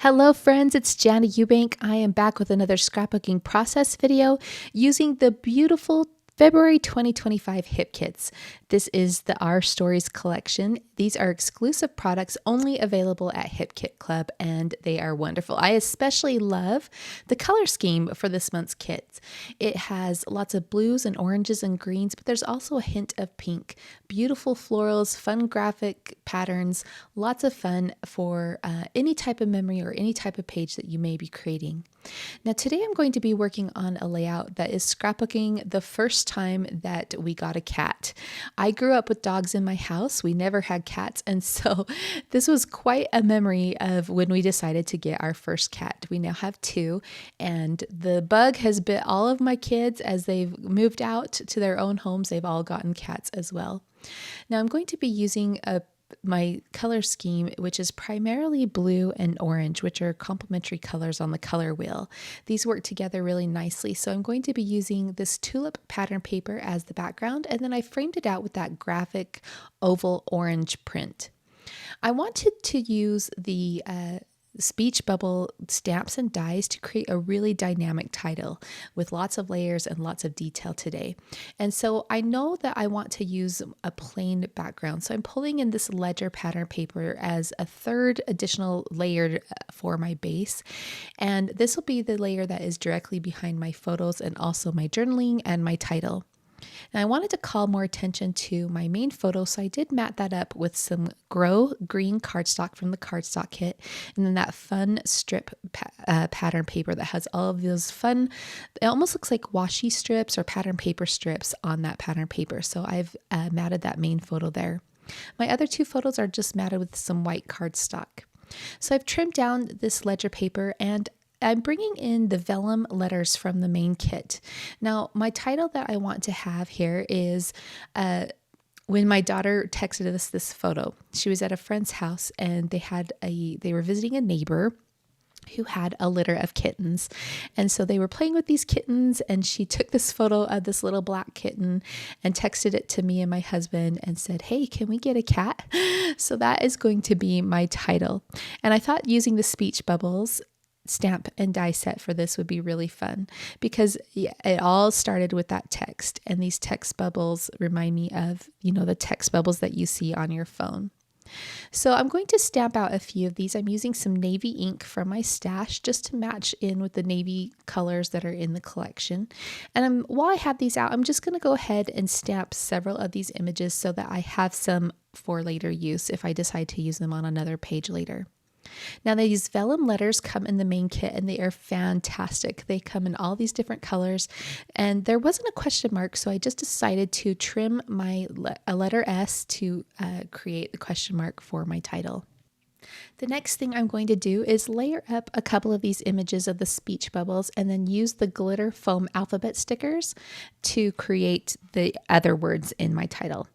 Hello friends, it's Jana Eubank. I am back with another scrapbooking process video using the beautiful February 2025 hip kits. This is the Our Stories collection. These are exclusive products only available at Hip Kit Club, and they are wonderful. I especially love the color scheme for this month's kits. It has lots of blues and oranges and greens, but there's also a hint of pink. Beautiful florals, fun graphic patterns, lots of fun for any type of memory or any type of page that you may be creating. Now today I'm going to be working on a layout that is scrapbooking the first time that we got a cat. I grew up with dogs in my house. We never had cats, and so this was quite a memory of when we decided to get our first cat. We now have two, and the bug has bit all of my kids as they've moved out to their own homes. They've all gotten cats as well. Now I'm going to be using my color scheme, which is primarily blue and orange, which are complementary colors on the color wheel. These work together really nicely. So I'm going to be using this tulip pattern paper as the background, and then I framed it out with that graphic oval orange print. I wanted to use the speech bubble stamps and dies to create a really dynamic title with lots of layers and lots of detail today. And so I know that I want to use a plain background. So I'm pulling in this ledger pattern paper as a third additional layer for my base. And this will be the layer that is directly behind my photos and also my journaling and my title. Now I wanted to call more attention to my main photo, so I did mat that up with some Grow green cardstock from the cardstock kit, and then that fun strip pattern paper that has all of those fun, it almost looks like washi strips or pattern paper strips on that pattern paper. So I've matted that main photo there. My other two photos are just matted with some white cardstock. So I've trimmed down this ledger paper, and I'm bringing in the vellum letters from the main kit. Now, my title that I want to have here is when my daughter texted us this photo. She was at a friend's house, and they were visiting a neighbor who had a litter of kittens. And so they were playing with these kittens, and she took this photo of this little black kitten and texted it to me and my husband and said, "Hey, can we get a cat?" So that is going to be my title. And I thought using the speech bubbles stamp and die set for this would be really fun, because it all started with that text, and these text bubbles remind me of, the text bubbles that you see on your phone. So I'm going to stamp out a few of these. I'm using some navy ink from my stash just to match in with the navy colors that are in the collection. And while I have these out, I'm just going to go ahead and stamp several of these images so that I have some for later use if I decide to use them on another page later. Now these vellum letters come in the main kit, and they are fantastic. They come in all these different colors, and there wasn't a question mark, so I just decided to trim a letter S to create the question mark for my title. The next thing I'm going to do is layer up a couple of these images of the speech bubbles, and then use the glitter foam alphabet stickers to create the other words in my title.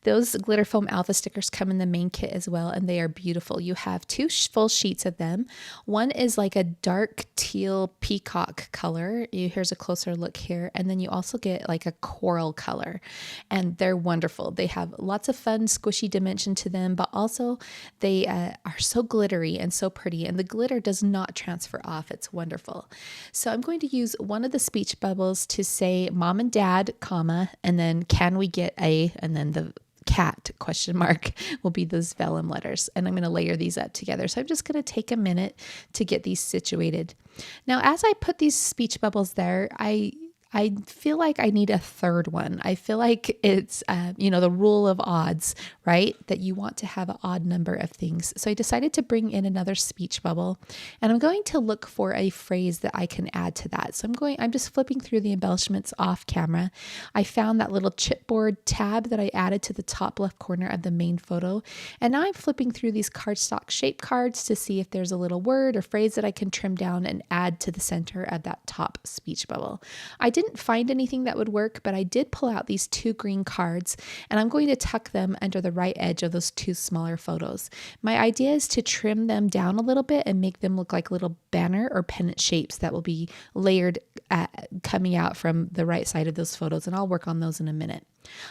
Those glitter foam alpha stickers come in the main kit as well, and they are beautiful. You have two full sheets of them. One is like a dark teal peacock color. Here's a closer look here. And then you also get like a coral color, and they're wonderful. They have lots of fun squishy dimension to them, but also they are so glittery and so pretty, and the glitter does not transfer off. It's wonderful. So I'm going to use one of the speech bubbles to say mom and dad, comma, and then can we get a, and then the cat question mark will be those vellum letters. And I'm going to layer these up together. So I'm just going to take a minute to get these situated. Now, as I put these speech bubbles there, I feel like I need a third one. I feel like it's, the rule of odds, right? That you want to have an odd number of things. So I decided to bring in another speech bubble, and I'm going to look for a phrase that I can add to that. So I'm just flipping through the embellishments off camera. I found that little chipboard tab that I added to the top left corner of the main photo. And now I'm flipping through these cardstock shape cards to see if there's a little word or phrase that I can trim down and add to the center of that top speech bubble. I didn't didn't find anything that would work, but I did pull out these 2 green cards, and I'm going to tuck them under the right edge of those 2 smaller photos. My idea is to trim them down a little bit and make them look like little banner or pennant shapes that will be layered coming out from the right side of those photos, and I'll work on those in a minute.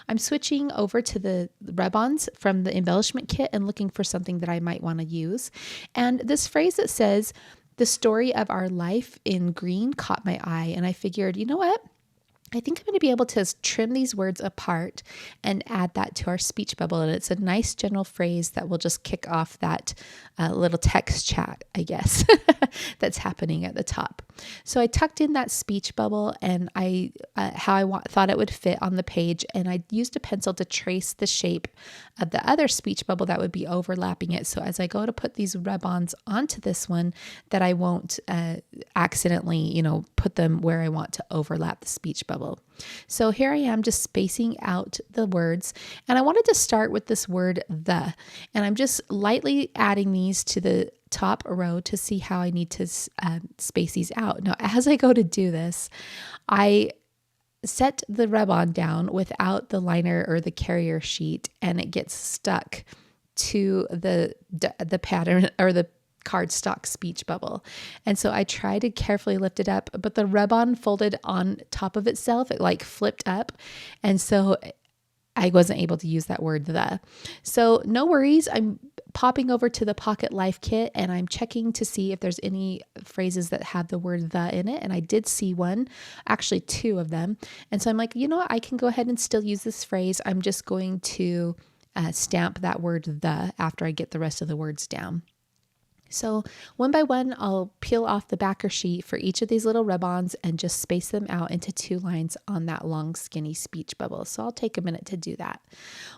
I'm switching over to the rub-ons from the embellishment kit and looking for something that I might want to use. And this phrase that says, "the story of our life" in green caught my eye, and I figured, you know what? I think I'm going to be able to trim these words apart and add that to our speech bubble. And it's a nice general phrase that will just kick off that little text chat, I guess, that's happening at the top. So I tucked in that speech bubble and thought it would fit on the page. And I used a pencil to trace the shape of the other speech bubble that would be overlapping it. So as I go to put these rub-ons onto this one, that I won't accidentally, put them where I want to overlap the speech bubble. So here I am just spacing out the words, and I wanted to start with this word "the," and I'm just lightly adding these to the top row to see how I need to space these out. Now, as I go to do this, I set the rub-on down without the liner or the carrier sheet, and it gets stuck to the pattern or the cardstock speech bubble. And so I tried to carefully lift it up, but the rub-on folded on top of itself. It like flipped up. And so I wasn't able to use that word "the." So no worries. I'm popping over to the Pocket Life kit and I'm checking to see if there's any phrases that have the word "the" in it. And I did see one, actually 2 of them. And so I'm like, you know what? I can go ahead and still use this phrase. I'm just going to stamp that word "the" after I get the rest of the words down. So one by one, I'll peel off the backer sheet for each of these little rub-ons and just space them out into 2 lines on that long, skinny speech bubble. So I'll take a minute to do that.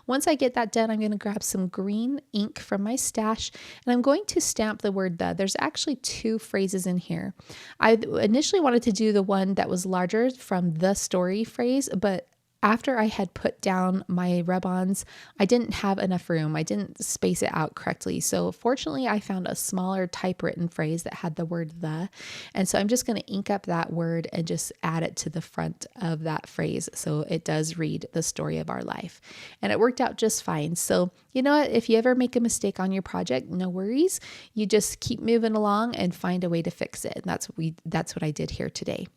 Once I get that done, I'm going to grab some green ink from my stash, and I'm going to stamp the word "the." There's actually 2 phrases in here. I initially wanted to do the one that was larger from the story phrase, but after I had put down my rub-ons, I didn't have enough room. I didn't space it out correctly. So fortunately, I found a smaller typewritten phrase that had the word "the." And so I'm just going to ink up that word and just add it to the front of that phrase. So it does read "the story of our life." And it worked out just fine. So you know what? If you ever make a mistake on your project, no worries. You just keep moving along and find a way to fix it. And that's what I did here today.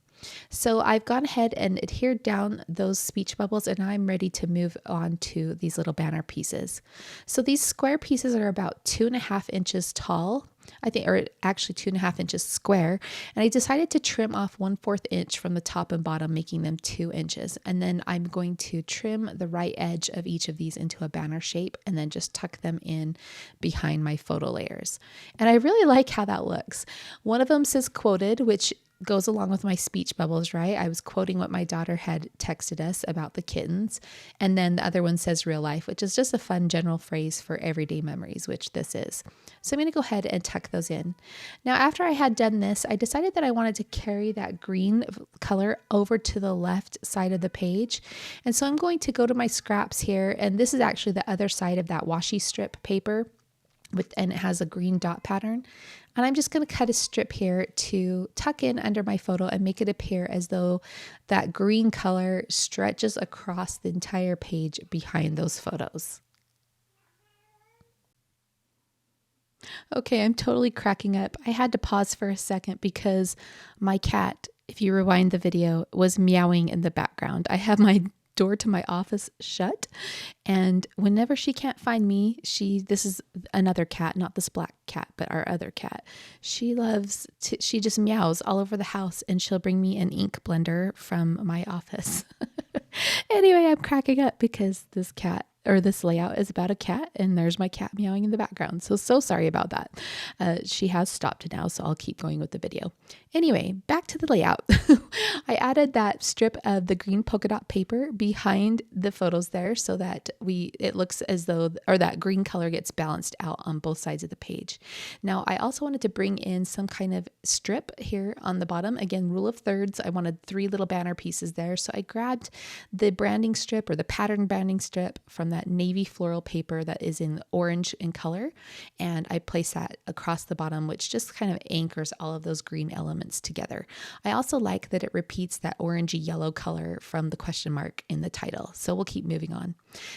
So I've gone ahead and adhered down those speech bubbles, and I'm ready to move on to these little banner pieces. So these square pieces are about 2.5 inches tall, I think, or actually 2.5 inches square. And I decided to trim off 1/4 inch from the top and bottom, making them 2 inches. And then I'm going to trim the right edge of each of these into a banner shape and then just tuck them in behind my photo layers. And I really like how that looks. One of them says "quoted," which goes along with my speech bubbles, right? I was quoting what my daughter had texted us about the kittens. And then the other one says "real life," which is just a fun general phrase for everyday memories, which this is. So I'm going to go ahead and tuck those in. Now, after I had done this, I decided that I wanted to carry that green color over to the left side of the page. And so I'm going to go to my scraps here. And this is actually the other side of that washi strip paper. And it has a green dot pattern. And I'm just going to cut a strip here to tuck in under my photo and make it appear as though that green color stretches across the entire page behind those photos. Okay, I'm totally cracking up. I had to pause for a second because my cat, if you rewind the video, was meowing in the background. I have my door to my office shut, and whenever she can't find me, this is another cat, not this black cat, but our other cat. She just meows all over the house, and she'll bring me an ink blender from my office. Anyway, I'm cracking up because this layout is about a cat, and there's my cat meowing in the background. So sorry about that. She has stopped now, so I'll keep going with the video. Anyway, back to the layout. I added that strip of the green polka dot paper behind the photos there so that it looks as though, or that green color gets balanced out on both sides of the page. Now, I also wanted to bring in some kind of strip here on the bottom. Again, rule of thirds. I wanted 3 little banner pieces there. So I grabbed the branding strip or the pattern branding strip from that navy floral paper that is in orange in color, and I place that across the bottom, which just kind of anchors all of those green elements together. I also like that it repeats that orangey yellow color from the question mark in the title, so we'll keep moving on.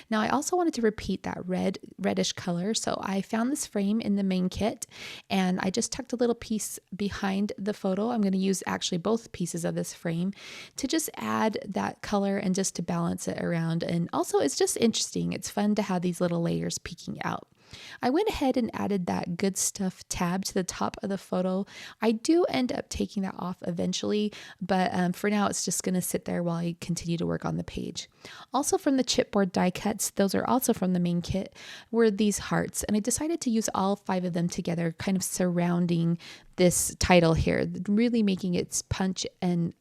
Now I also wanted to repeat that reddish color, so I found this frame in the main kit, and I just tucked a little piece behind the photo. I'm going to use actually both pieces of this frame to just add that color and just to balance it around. And also it's just interesting. It's fun to have these little layers peeking out. I went ahead and added that Good Stuff tab to the top of the photo. I do end up taking that off eventually, but for now it's just going to sit there while I continue to work on the page. Also from the chipboard die cuts, those are also from the main kit, were these hearts, and I decided to use all 5 of them together, kind of surrounding this title here, really making its punch and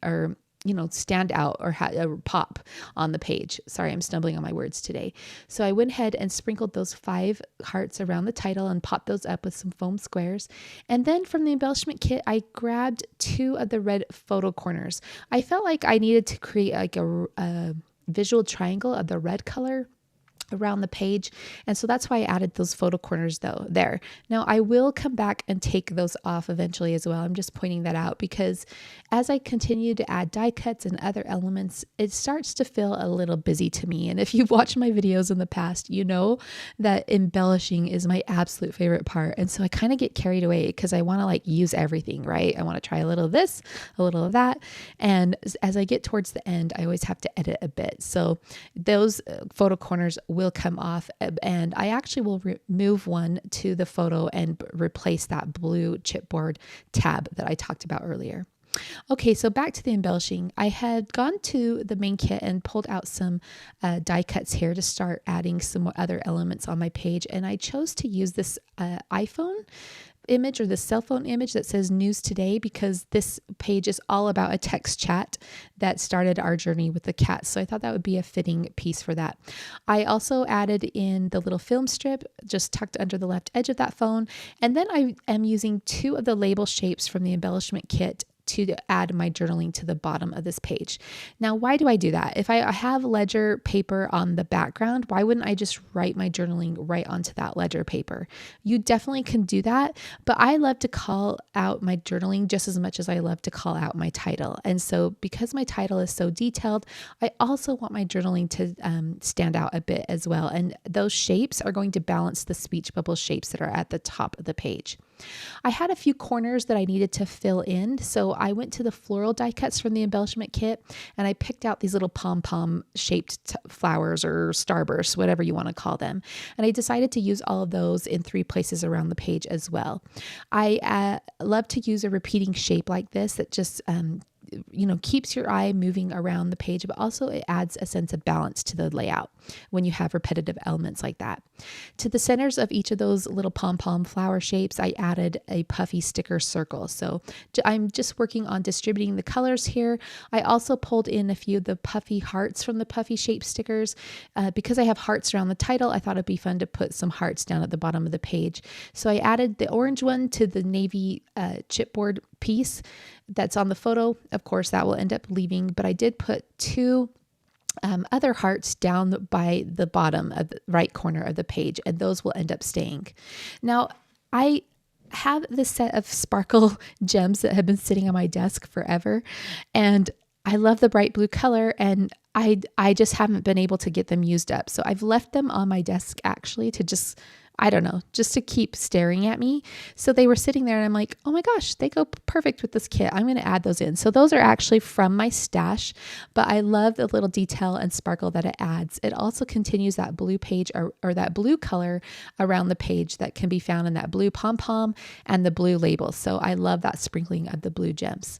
stand out or pop on the page. Sorry, I'm stumbling on my words today. So I went ahead and sprinkled those 5 hearts around the title and popped those up with some foam squares. And then from the embellishment kit, I grabbed 2 of the red photo corners. I felt like I needed to create like a visual triangle of the red color around the page, and so that's why I added those photo corners there. Now I will come back and take those off eventually as well. I'm just pointing that out because as I continue to add die cuts and other elements, it starts to feel a little busy to me. And if you've watched my videos in the past, you know that embellishing is my absolute favorite part, and so I kind of get carried away because I want to use everything, right? I want to try a little of this, a little of that, and as I get towards the end, I always have to edit a bit. So those photo corners will come off, and I actually will remove one to the photo and replace that blue chipboard tab that I talked about earlier. Okay, so back to the embellishing. I had gone to the main kit and pulled out some die cuts here to start adding some other elements on my page, and I chose to use this iPhone image or the cell phone image that says news today, because this page is all about a text chat that started our journey with the cat. So I thought that would be a fitting piece for that. I also added in the little film strip just tucked under the left edge of that phone. And then I am using 2 of the label shapes from the embellishment kit to add my journaling to the bottom of this page. Now, why do I do that? If I have ledger paper on the background, why wouldn't I just write my journaling right onto that ledger paper? You definitely can do that, but I love to call out my journaling just as much as I love to call out my title. And so because my title is so detailed, I also want my journaling to stand out a bit as well. And those shapes are going to balance the speech bubble shapes that are at the top of the page. I had a few corners that I needed to fill in, so I went to the floral die cuts from the embellishment kit, and I picked out these little pom-pom shaped flowers or starbursts, whatever you want to call them. And I decided to use all of those in 3 places around the page as well. I love to use a repeating shape like this that just keeps your eye moving around the page, but also it adds a sense of balance to the layout when you have repetitive elements like that. To the centers of each of those little pom-pom flower shapes, I added a puffy sticker circle. So I'm just working on distributing the colors here. I also pulled in a few of the puffy hearts from the puffy shape stickers. Because I have hearts around the title, I thought it'd be fun to put some hearts down at the bottom of the page. So I added the orange one to the navy chipboard piece that's on the photo. Of course, that will end up leaving, but I did put 2 other hearts down by the bottom of the right corner of the page, and those will end up staying. Now, I have this set of sparkle gems that have been sitting on my desk forever, and I love the bright blue color, and I just haven't been able to get them used up. So I've left them on my desk actually to just to keep staring at me. So they were sitting there and I'm like, oh my gosh, they go perfect with this kit. I'm going to add those in. So those are actually from my stash, but I love the little detail and sparkle that it adds. It also continues that blue page or that blue color around the page that can be found in that blue pom-pom and the blue label. So I love that sprinkling of the blue gems.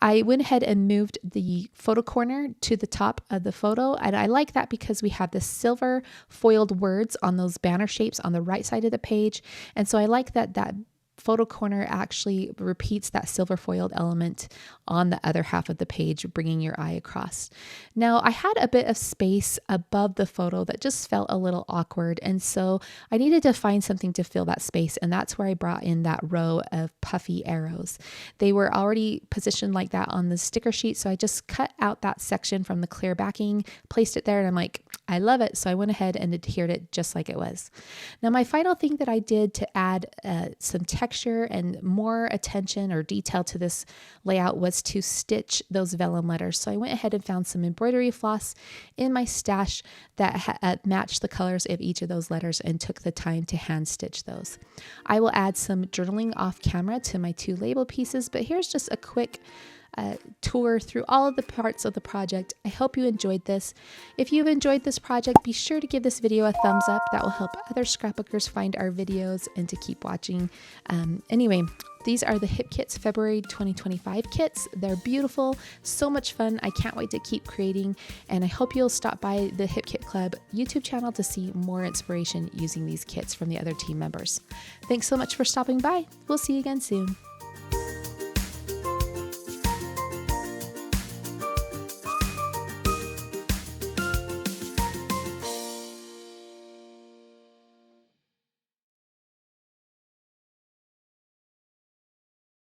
I went ahead and moved the photo corner to the top of the photo. And I like that because we have the silver foiled words on those banner shapes on the right side of the page. And so I like that photo corner actually repeats that silver foiled element on the other half of the page, bringing your eye across. Now, I had a bit of space above the photo that just felt a little awkward. And so I needed to find something to fill that space. And that's where I brought in that row of puffy arrows. They were already positioned like that on the sticker sheet. So I just cut out that section from the clear backing, placed it there. And I'm like, I love it, so I went ahead and adhered it just like it was. Now, my final thing that I did to add some texture and more attention or detail to this layout was to stitch those vellum letters. So I went ahead and found some embroidery floss in my stash that matched the colors of each of those letters and took the time to hand stitch those. I will add some journaling off camera to my 2 label pieces, but here's just a quick tour through all of the parts of the project. I hope you enjoyed this. If you've enjoyed this project, be sure to give this video a thumbs up. That will help other scrapbookers find our videos and to keep watching. Anyway, these are the Hip Kits February 2025 kits. They're beautiful, so much fun. I can't wait to keep creating, and I hope you'll stop by the Hip Kit Club YouTube channel to see more inspiration using these kits from the other team members. Thanks so much for stopping by. We'll see you again soon.